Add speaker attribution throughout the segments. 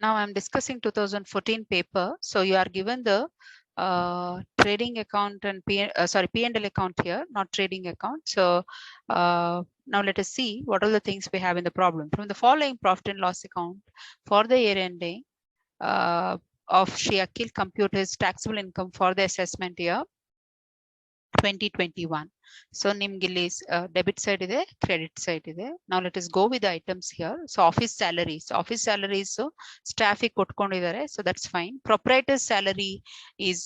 Speaker 1: Now I'm discussing 2014 paper. So you are given the trading account and P&L account here, not trading account. So now let us see what are the things we have in the problem. From the following profit and loss account for the year ending of Shri Akhil compute his taxable income for the assessment year 2021. So nimgili debit side ide, credit side ide. Now let us go with the items here. So office salaries, so staff kotkondidare, so that's fine. Proprietor's salary is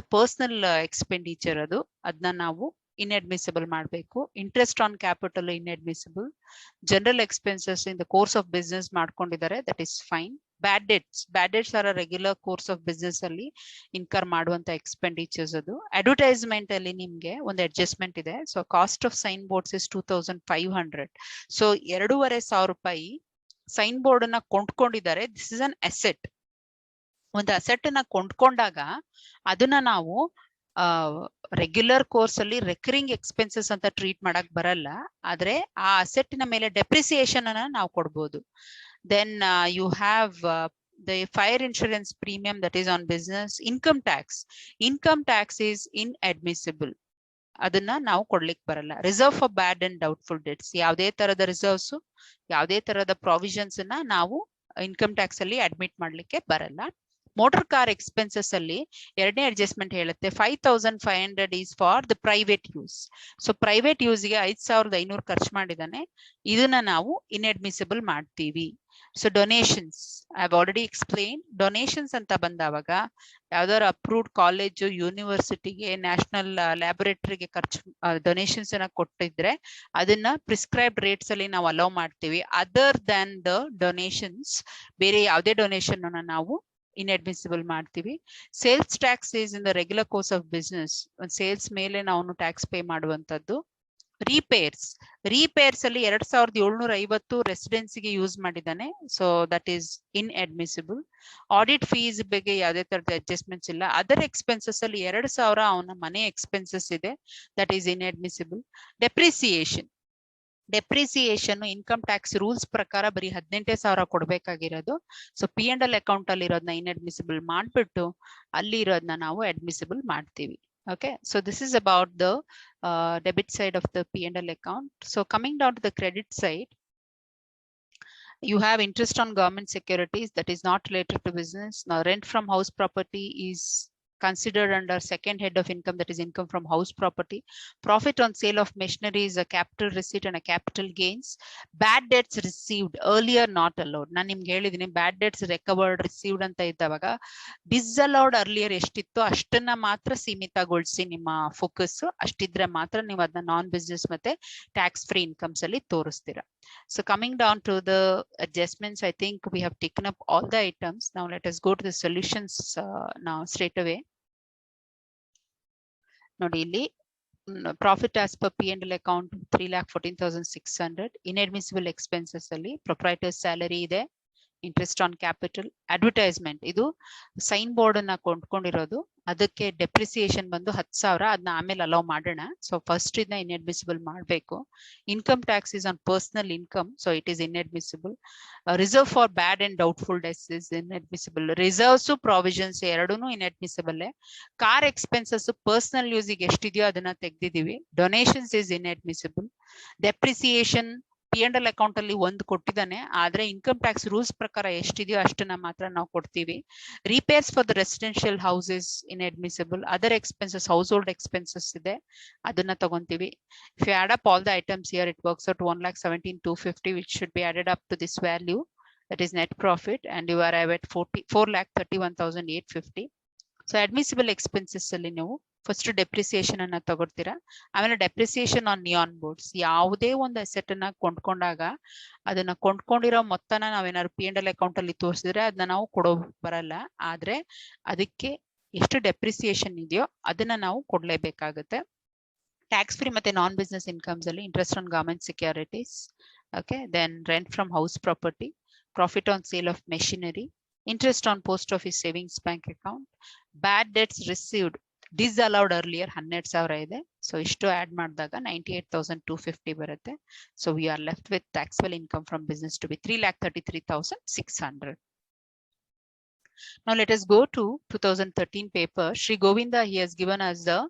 Speaker 1: a personal expenditure adu, adna navu inadmissible ಮಾಡಬೇಕು. Interest on capital inadmissible. General expenses in the course of business ಮಾಡ್ಕೊಂಡಿದ್ದಾರೆ, that is fine. Bad debts are a regular course of business ಅಲ್ಲಿ incur ಮಾಡುವಂತ expenditures ಅದು. Advertisement ಅಲ್ಲಿ ನಿಮ್ಗೆ ಒಂದು adjustment ಇದೆ. So cost of sign boards is 2500. So 2500 ರೂಪಾಯಿ sign board ಅನ್ನ ಕೊಂಡ್ಕೊಂಡಿದ್ದಾರೆ. This is an asset. ಒಂದು ಅಸೆಟ್ ಅನ್ನ ಕೊಂಡ್ಕೊಂಡಾಗ ಅದನ್ನ ನಾವು ರೆಗ್ಯುಲರ್ ಕೋರ್ಸ್ ಅಲ್ಲಿ ರೆಕರಿಂಗ್ ಎಕ್ಸ್ಪೆನ್ಸಸ್ ಅಂತ ಟ್ರೀಟ್ ಮಾಡಕ್ ಬರಲ್ಲ. ಆದ್ರೆ ಆ ಅಸೆಟ್ಟಿನ ಮೇಲೆ ಡೆಪ್ರಿಸಿಯೇಷನ್ ಅನ್ನ ನಾವು ಕೊಡ್ಬೋದು. Then you have the fire insurance premium that is on business. Income tax is inadmissible. ಅದನ್ನ ನಾವು ಕೊಡ್ಲಿಕ್ಕೆ ಬರಲ್ಲ. Reserve for bad and doubtful debts, ಯಾವುದೇ ತರದ ರಿಸರ್ವ್ಸ್, ಯಾವುದೇ ತರದ ಪ್ರಾವಿಷನ್ಸ್ ಅನ್ನ ನಾವು ಇನ್ಕಮ್ ಟ್ಯಾಕ್ಸ್ ಅಲ್ಲಿ ಅಡ್ಮಿಟ್ ಮಾಡ್ಲಿಕ್ಕೆ ಬರಲ್ಲ. ಮೋಟರ್ ಕಾರ್ ಎಕ್ಸ್ಪೆನ್ಸಸ್ ಅಲ್ಲಿ ಎರಡನೇ ಅಡ್ಜಸ್ಟ್ಮೆಂಟ್ ಹೇಳುತ್ತೆ 5500 is for the private use. So private ಯೂಸ್ಗೆ 5500 ಖರ್ಚು ಮಾಡಿದಾನೆ, ಇದನ್ನ ನಾವು ಇನ್ಅಡ್ಮಿಸಿಬಲ್ ಮಾಡ್ತೀವಿ. So donations I have already explain. Donations ಅಂತ ಬಂದಾವಾಗ ಯಾವ್ದಾದ್ರು ಅಪ್ರೂವ್ಡ್ ಕಾಲೇಜು, ಯೂನಿವರ್ಸಿಟಿಗೆ, ನ್ಯಾಷನಲ್ ಲ್ಯಾಬೊರೇಟರಿಗೆ ಖರ್ಚು ಡೊನೇಷನ್ಸ್ ಅನ್ನ ಕೊಟ್ಟಿದ್ರೆ ಅದನ್ನ ಪ್ರಿಸ್ಕ್ರೈಬ್ಡ್ ರೇಟ್ಸ್ ಅಲ್ಲಿ ನಾವು ಅಲೋ ಮಾಡ್ತೀವಿ. ಅದರ್ ದ್ಯಾನ್ ದ ಡೊನೇಷನ್ಸ್, ಬೇರೆ ಯಾವುದೇ ಡೊನೇಷನ್ ಅನ್ನ ನಾವು ಇನ್ಅಡ್ಮಿಸಿಬಲ್ ಮಾಡ್ತೀವಿ. Sales tax is in the regular course of business. Sales ಮೇಲೆ ನಾವು ಟ್ಯಾಕ್ಸ್ ಪೇ ಮಾಡುವಂತದ್ದು. ರಿಪೇರ್ಸ್ ಅಲ್ಲಿ 2750 ರೆಸಿಡೆನ್ಸಿಗೆ ಯೂಸ್ ಮಾಡಿದ್ದಾನೆ, so that is inadmissible. Audit fees ಬಗ್ಗೆ ಯಾವುದೇ ತರದ ಅಡ್ಜಸ್ಟ್ಮೆಂಟ್ಸ್ ಇಲ್ಲ. ಅದರ್ ಎಕ್ಸ್ಪೆನ್ಸಸ್ ಅಲ್ಲಿ 2000 ಅವನ ಮನೆ ಎಕ್ಸ್ಪೆನ್ಸಸ್ ಇದೆ, that is inadmissible. Depreciation income tax rules ಪ್ರಕಾರ ಬರೀ 18000 ಕೊಡ್ಬೇಕಾಗಿರೋದು. ಸೊ P&L ಅಕೌಂಟ್ ಅಲ್ಲಿ ಇರೋದನ್ನ ಇನ್ಅಡ್ಮಿಸಿಬಲ್ ಮಾಡ್ಬಿಟ್ಟು ಅಲ್ಲಿ ಇರೋದನ್ನ ನಾವು ಅಡ್ಮಿಸಿಬಲ್ ಮಾಡ್ತೀವಿ. Okay, so this is about the debit side of the P&L account. So coming down to the credit side, you have interest on government securities that is not related to business. Now rent from house property is considered under second head of income, that is income from house property. Profit on sale of machinery is a capital receipt and a capital gains. Bad debts received earlier not allowed. ನಾನು ನಿಮ್ಗೆ ಹೇಳಿದೀನಿ ಬ್ಯಾಡ್ debts recovered received ಅಂತ ಇದ್ದಾವಾಗ ಡಿಸ್ಅಲೌಡ್ earlier ಎಷ್ಟಿತ್ತು ಅಷ್ಟನ್ನ ಮಾತ್ರ ಸೀಮಿತಗೊಳಿಸಿ, ನಿಮ್ಮ focus ಅಷ್ಟಿದ್ರೆ ಮಾತ್ರ ನೀವು ಅದನ್ನ ನಾನ್ ಬಿಸ್ನೆಸ್ ಮತ್ತೆ ಟ್ಯಾಕ್ಸ್ ಫ್ರೀ ಇನ್ಕಮ್ಸ್ ಅಲ್ಲಿ ತೋರಿಸ್ತೀರಾ. So coming down to the adjustments, I think we have taken up all the items. Now let us go to the solutions now straight away. ನೋಡಿ ಇಲ್ಲಿ profit as per P&L account 3,14,600. Inadmissible expenses ಅಲ್ಲಿ proprietor salary ಇದೆ, interest on capital, advertisement ಇದು sign board ಅನ್ನ ಕೊಂಡ್ಕೊಂಡಿರೋದು, ಅದಕ್ಕೆ depreciation ಬಂದು 10,000, ಅದನ್ನ ಆಮೇಲೆ ಅಲೋ ಮಾಡೋಣ. ಸೊ ಫಸ್ಟ್ ಇದನ್ನ ಇನ್ಅಡ್ಮಿಸಿಬಲ್ ಮಾಡಬೇಕು. Income tax is on personal income, so it is inadmissible. Reserve for bad and doubtful debts is inadmissible. Reserves provisions ಎರಡೂನು ಇನ್ಅಡ್ಮಿಸಿಬಲ್. ಕಾರ್ ಎಕ್ಸ್ಪೆನ್ಸಸ್ ಪರ್ಸನಲ್ ಯೂಸಿಗೆ ಎಷ್ಟಿದೆಯೋ ಅದನ್ನ ತೆಗ್ದಿದೀವಿ. Donations is inadmissible. Depreciation P&L account ಅಲ್ಲಿ ಒಂದು ಕೊಟ್ಟಿದ್ದಾನೆ, ಆದ್ರೆ ಇನ್ಕಮ್ ಟ್ಯಾಕ್ಸ್ ರೂಲ್ಸ್ ಪ್ರಕಾರ ಎಷ್ಟಿದೆಯೋ ಅಷ್ಟನ್ನ ಮಾತ್ರ ನಾವು ಕೊಡ್ತೀವಿ. Repairs for the residential houses inadmissible. Other expenses household expenses ಇದೆ, ಅದನ್ನ ತಗೊಂತೀವಿ. If you add up all the items here it works out 1,17,250 which should be added up to this value, that is net profit, and you arrive at 4,31,850. So admissible expenses ಅಲ್ಲಿ ನೀವು first depreciation ಅನ್ನ ತಗೊಳ್ತೀರಾ, ಆಮೇಲೆ depreciation on neon boards. ಯಾವುದೇ ಒಂದು asset ಅನ್ನ ಕೊಂಡ್ಕೊಂಡಾಗ ಅದನ್ನ ಕೊಂಡ್ಕೊಂಡಿರೋ ಮೊತ್ತನ ನಾವೇನಾದ್ರು P&L ಅಕೌಂಟ್ ಅಲ್ಲಿ ತೋರಿಸಿದ್ರೆ ಅದನ್ನ ನಾವು ಕೊಡೋ ಬರಲ್ಲ, ಆದ್ರೆ ಅದಕ್ಕೆ ಎಷ್ಟು ಡೆಪ್ರಿಸಿಯೇಷನ್ ಇದೆಯೋ ಅದನ್ನ ನಾವು ಕೊಡ್ಲೇಬೇಕಾಗುತ್ತೆ. ಟ್ಯಾಕ್ಸ್ ಫ್ರೀ ಮತ್ತೆ ನಾನ್ ಬಿಸ್ನೆಸ್ ಇನ್ಕಮ್ಸ್ ಅಲ್ಲಿ interest on government securities, okay, then rent from house property, profit on sale of machinery, interest on post office savings bank account, bad debts received disallowed earlier 12,000 ಇದೆ. So ಇಷ್ಟು add ಮಾಡಿದಾಗ 98,250 ಬರುತ್ತೆ. So we are left with taxable income from business to be 3,33,600. Now let us go to 2013 paper. Sri Govinda, he has given us the